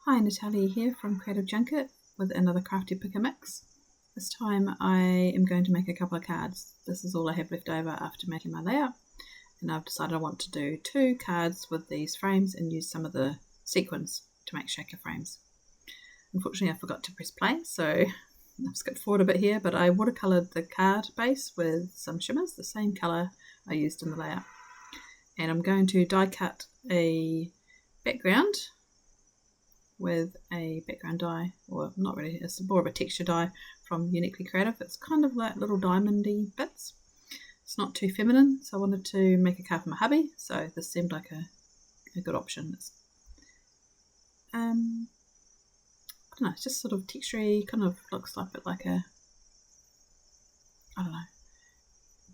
Hi, Natalia here from Creative Junket with another Crafty Pick mix. This time I am going to make a couple of cards. This is all I have left over after making my layout, and I've decided I want to do 2 cards with these frames and use some of the sequins to make shaker frames. Unfortunately I forgot to press play, so I've skipped forward a bit here, but I watercoloured the card base with some Shimmerz, the same colour I used in the layout. And I'm going to die cut a background with a background die, or not really, it's more of a texture die from Uniquely Creative. It's kind of like little diamondy bits. It's not too feminine, so I wanted to make a card for my hubby, so this seemed like a good option. It's, I don't know, it's just sort of textury, kind of looks like a bit like a, I don't know,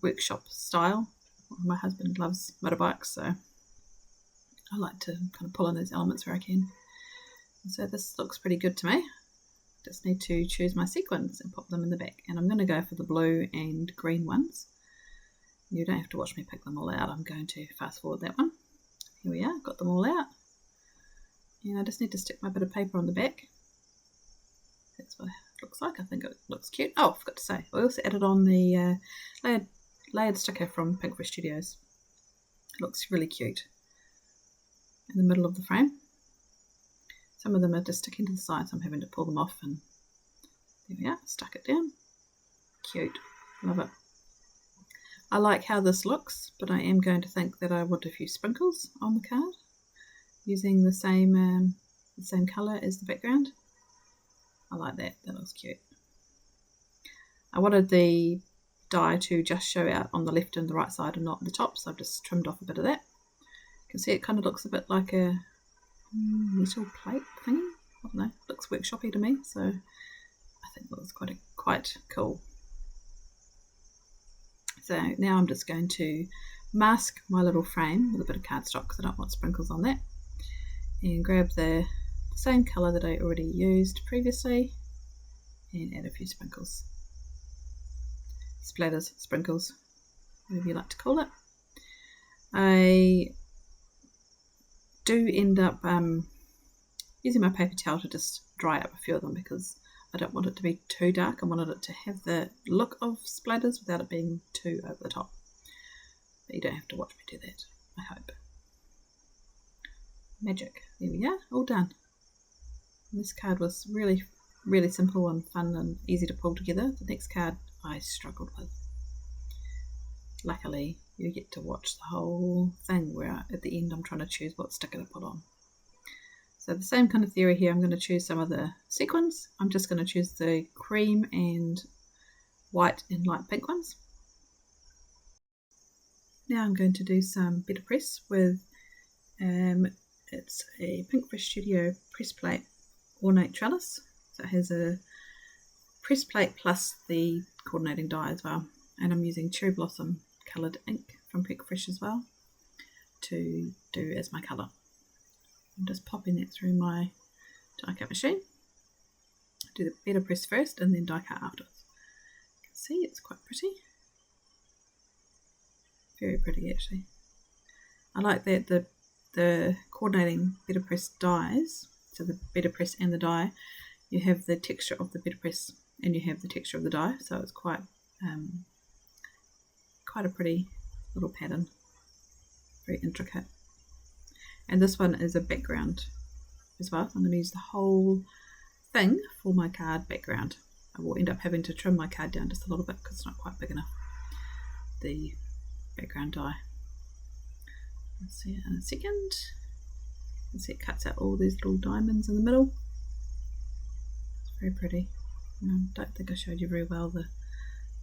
workshop style. My husband loves motorbikes, so I like to kind of pull in those elements where I can. So this looks pretty good to me. Just need to choose my sequins and pop them in the back. And I'm going to go for the blue and green ones. You don't have to watch me pick them all out. I'm going to fast forward that one. Here we are, got them all out. And I just need to stick my bit of paper on the back. That's what it looks like. I think it looks cute. Oh, I forgot to say, I also added on the layered sticker from Pinkfish Studios. It looks really cute in the middle of the frame. Some of them are just sticking to the side, so I'm having to pull them off, and there we are, stuck it down. Cute, love it. I like how this looks, but I am going to think that I want a few sprinkles on the card using the same colour as the background. I like that, that looks cute. I wanted the die to just show out on the left and the right side and not the top, so I've just trimmed off a bit of that. You can see it kind of looks a bit like a metal plate thingy. I don't know, looks workshoppy to me, so I think that was quite cool. So now I'm just going to mask my little frame with a bit of cardstock because I don't want sprinkles on that, and grab the same colour that I already used previously and add a few sprinkles. Splatters, sprinkles, whatever you like to call it. I do end up using my paper towel to just dry up a few of them because I don't want it to be too dark. I wanted it to have the look of splatters without it being too over the top. But you don't have to watch me do that, I hope. Magic. There we are, all done. And this card was really, really simple and fun and easy to pull together. The next card I struggled with. Luckily, you get to watch the whole thing where at the end I'm trying to choose what sticker to put on. So the same kind of theory here. I'm going to choose some of the sequins. I'm just going to choose the cream and white and light pink ones. Now I'm going to do some better press with, it's a Pinkfish Studio press plate ornate trellis. So it has a press plate plus the coordinating die as well. And I'm using cherry blossom coloured ink from Pinkfish as well to do as my colour. I'm just popping that through my die cut machine. Do the better press first and then die cut afterwards. You can see it's quite pretty. Very pretty actually. I like that the coordinating better press dies, so the better press and the die, you have the texture of the better press and you have the texture of the die, so it's quite a pretty little pattern, very intricate. And this one is a background as well. I'm going to use the whole thing for my card background. I will end up having to trim my card down just a little bit because it's not quite big enough, the background die. Let's see it in a second. You can see it cuts out all these little diamonds in the middle. It's very pretty. I don't think I showed you very well the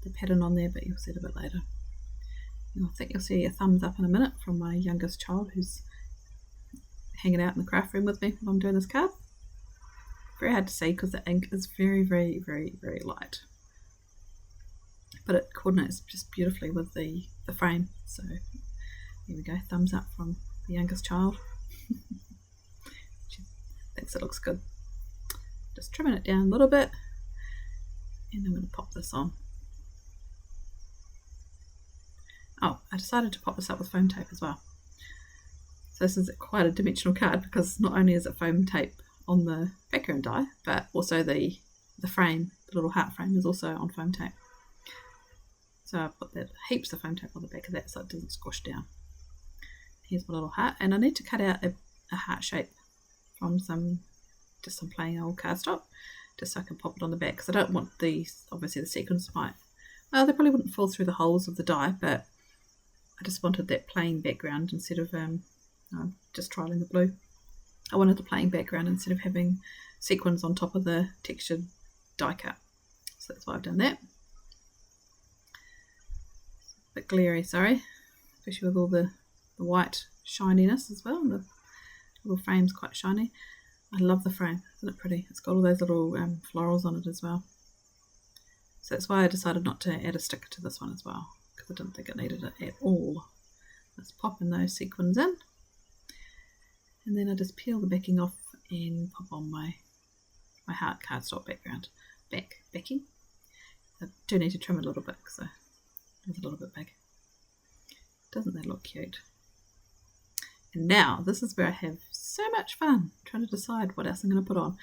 pattern on there, but you'll see it a bit later. And I think you'll see a thumbs up in a minute from my youngest child who's hanging out in the craft room with me while I'm doing this card. Very hard to see because the ink is very, very, very, very light. But it coordinates just beautifully with the frame. So here we go, thumbs up from the youngest child. She thinks it looks good. Just trimming it down a little bit, and I'm going to pop this on. Oh, I decided to pop this up with foam tape as well. So this is quite a dimensional card because not only is it foam tape on the background die, but also the frame, the little heart frame, is also on foam tape. So I put that heaps of foam tape on the back of that so it doesn't squash down. Here's my little heart, and I need to cut out a heart shape from just some plain old cardstock, just so I can pop it on the back, because I don't want these, obviously the sequins might, well, they probably wouldn't fall through the holes of the die, but I just wanted that plain background instead of just trialing the blue. I wanted the plain background instead of having sequins on top of the textured die cut. So that's why I've done that. A bit glary, sorry, especially with all the white shininess as well, and the little frame's quite shiny. I love the frame, isn't it pretty? It's got all those little florals on it as well. So that's why I decided not to add a sticker to this one as well, because I didn't think it needed it at all. Let's pop in those sequins in, and then I just peel the backing off and pop on my heart cardstock backing. I do need to trim it a little bit because it's a little bit big. Doesn't that look cute? And now this is where I have so much fun trying to decide what else I'm going to put on.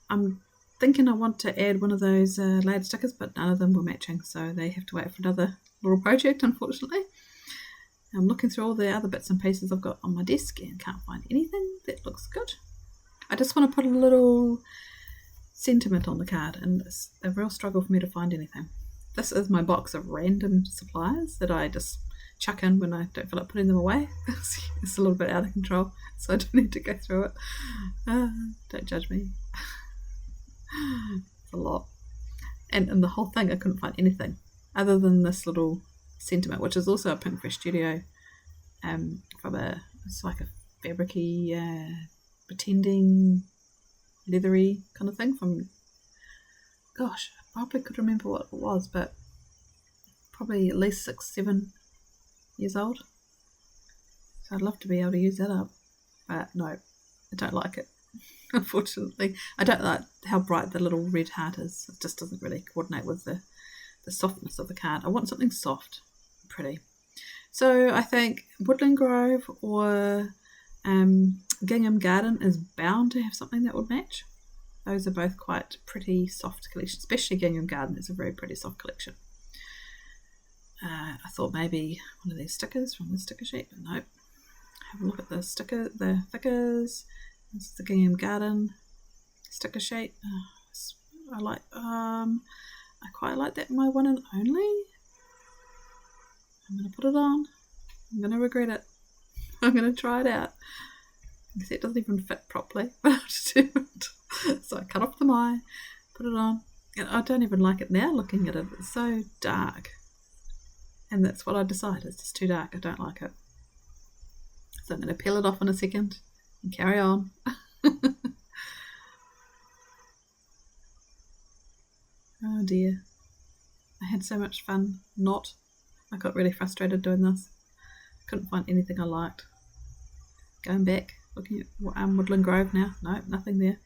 I'm thinking I want to add one of those layered stickers, but none of them were matching, so they have to wait for another little project, unfortunately. I'm looking through all the other bits and pieces I've got on my desk and can't find anything that looks good. I just want to put a little sentiment on the card, and it's a real struggle for me to find anything. This is my box of random supplies that I just chuck in when I don't feel like putting them away. It's a little bit out of control, so I don't need to go through it. Don't judge me. It's a lot. And in the whole thing I couldn't find anything other than this little sentiment, which is also a Pinkfish Studio it's like a fabricy pretending leathery kind of thing from, gosh, I probably could remember what it was, but probably at least 6-7 years old. So I'd love to be able to use that up, but no, I don't like it. Unfortunately, I don't like how bright the little red heart is. It just doesn't really coordinate with the softness of the card. I want something soft, pretty. So I think Woodland Grove or Gingham Garden is bound to have something that would match. Those are both quite pretty soft collections, especially Gingham Garden is a very pretty soft collection. I thought maybe one of these stickers from the sticker sheet, but nope. Have a look at the stickers. This is the Gingham Garden sticker sheet. I quite like that, my one and only. I'm going to put it on. I'm going to regret it. I'm going to try it out. You see, it doesn't even fit properly, but I'll just do it. So I cut off the eye, put it on, and I don't even like it now looking at it. It's so dark. And that's what I decided. It's just too dark. I don't like it. So I'm going to peel it off in a second and carry on. Oh dear. I had so much fun. I got really frustrated doing this. Couldn't find anything I liked. Going back, looking at Woodland Grove now. No, nothing there.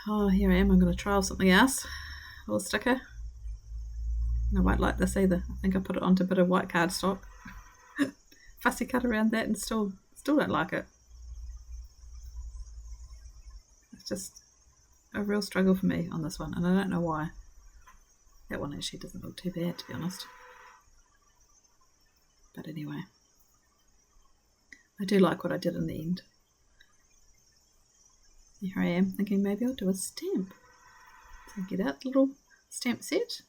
Oh, here I am. I'm going to trial something else. A little sticker. And I won't like this either. I think I put it onto a bit of white cardstock. Fussy cut around that and still don't like it. It's just a real struggle for me on this one, and I don't know why. That one actually doesn't look too bad, to be honest. But anyway, I do like what I did in the end. Here I am thinking maybe I'll do a stamp. So get out the little stamp set.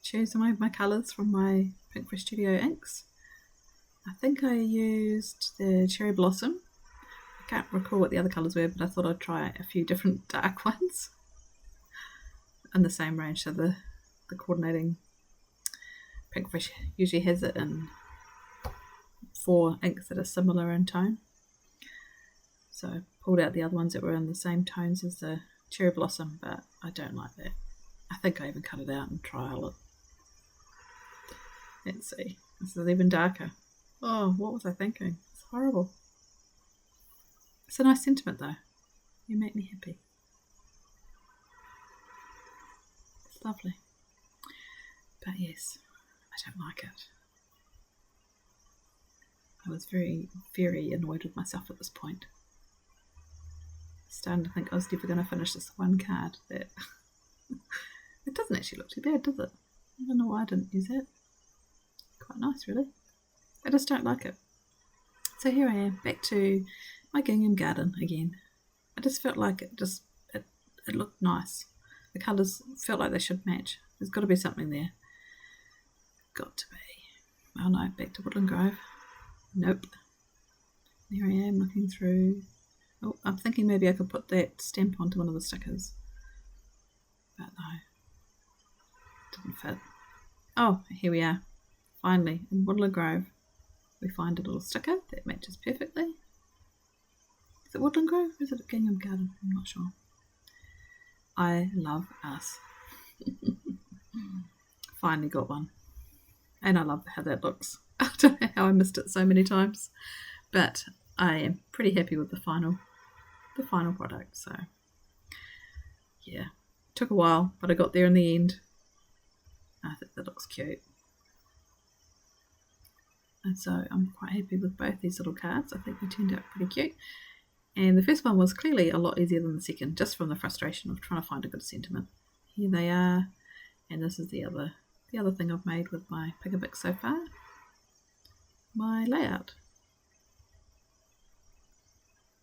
Choose my colours from my Pinkfish Studio inks. I think I used the Cherry Blossom. I can't recall what the other colours were, but I thought I'd try a few different dark ones in the same range. So the coordinating Pinkfish usually has it in 4 inks that are similar in tone. So I pulled out the other ones that were in the same tones as the Cherry Blossom, but I don't like that. I think I even cut it out and trial it. Let's see. This is even darker. Oh, what was I thinking? It's horrible. It's a nice sentiment though. You make me happy. It's lovely. But yes, I don't like it. I was very, very annoyed with myself at this point. Starting to think I was never going to finish this one card. That it doesn't actually look too bad, does it? I don't know why I didn't use it. Quite nice, really. I just don't like it. So here I am, back to my gingham garden again. I just felt like it looked nice. The colours felt like they should match. There's got to be something there. Got to be. Oh no, back to Woodland Grove. Nope. There I am looking through. Oh, I'm thinking maybe I could put that stamp onto one of the stickers. But no. Didn't fit. Oh, here we are. Finally, in Woodland Grove, we find a little sticker that matches perfectly. Is it Woodland Grove or is it Gingham Garden? I'm not sure. I love us. Finally got one. And I love how that looks. I don't know how I missed it so many times. But I am pretty happy with the final product. So yeah, took a while, but I got there in the end. I think that looks cute. And so I'm quite happy with both these little cards. I think they turned out pretty cute. And the first one was clearly a lot easier than the second, just from the frustration of trying to find a good sentiment. Here they are. And this is the other thing I've made with my Pick so far. My layout.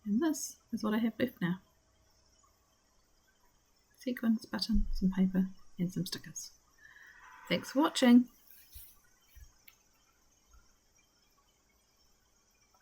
And this is what I have left now. Sequins, button, some paper, and some stickers. Thanks for watching.